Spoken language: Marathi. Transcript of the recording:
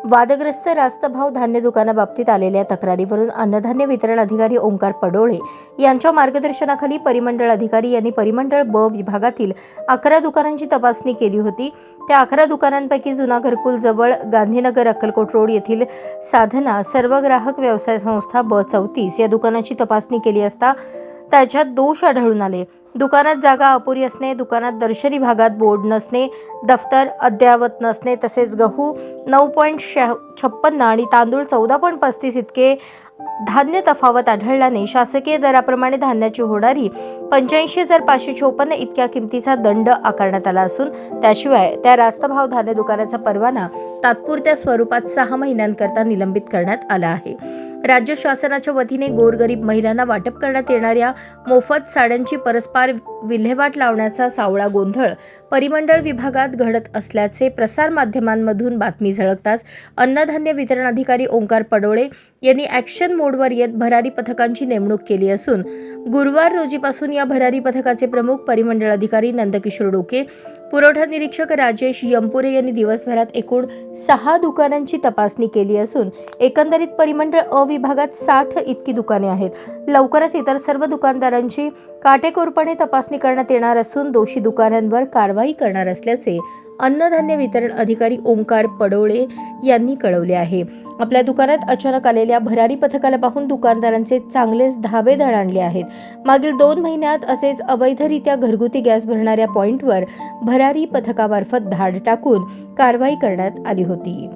वादग्रस्त रास्त भाव धान्य दुकानाबाबतीत आलेल्या तक्रारीवरून अन्नधान्य वितरण अधिकारी ओंकार पडोळे यांच्या मार्गदर्शनाखाली परिमंडळ अधिकारी यांनी परिमंडळ ब विभागातील 11 दुकानांची तपासणी केली होती। त्या 11 दुकानांपैकी जुना घरकुल जवळ गांधीनगर अक्कलकोट रोड येथील साधना सर्व ग्राहक व्यवसाय संस्था ब 34 या दुकानाची तपासणी केली असता त्याच्यात दोष आढळून आले। दुकानात जागा अपुरी असणे, दुकानात दर्शनी भागात बोर्ड नसणे, दफ्तर अद्ययावत नसणे तसेच गहू 9.56 आणि तांदूळ 14.35 इतके धान्य तफावत आढळल्याने शासकीय दराप्रमाणे धान्याची होणारी 85,554 इतक्या किमतीचा दंड आकारण्यात आला असून त्याशिवाय त्या रास्त भाव धान्य दुकानाचा परवाना तात्पुरत्या स्वरूपात 6 महिन्यांकरता निलंबित करण्यात आला आहे। राज्य शासनाच्या वतीने गोरगरीब महिलांना वाटप करण्यात येणाऱ्या मोफत साड्यांची परस्पर विल्हेवाट लावण्याचा सावळा गोंधळ परिमंडळ विभागात घडत असल्याचे प्रसार माध्यमांमधून बातमी झळकताच अन्नधान्य वितरण अधिकारी ओंकार पडोळे यांनी ॲक्शन मोडवर येत भरारी पथकांची नेमणूक केली असून गुरुवार रोजीपासून या भरारी पथकाचे प्रमुख परिमंडळ अधिकारी नंदकिशोर डोके, पुरवठा निरीक्षक राजेश यंपुरे यांनी दिवसभरात एकूण 6 दुकानांची तपासणी केली असून एकंदरीत परिमंडळ अ विभागात 60 इतकी दुकाने आहेत। लवकरच इतर सर्व दुकानदारांची काटेकोरपणे तपासणी करण्यात येणार असून दोषी दुकानांवर कारवाई करणार असल्याचे अन्नधान्य वितरण अधिकारी ओंकार पडोळे यांनी कळवले आहे। आपल्या दुकानात अचानक आलेल्या भरारी पथकाला पाहून दुकानदारांचे चांगलेच धाबे दणाणले आहेत। मागील 2 महिन्यात असेच अवैधरित्या घरगुती गॅस भरणाऱ्या पॉइंटवर भरारी पथकामार्फत धाड टाकून कारवाई करण्यात आली होती।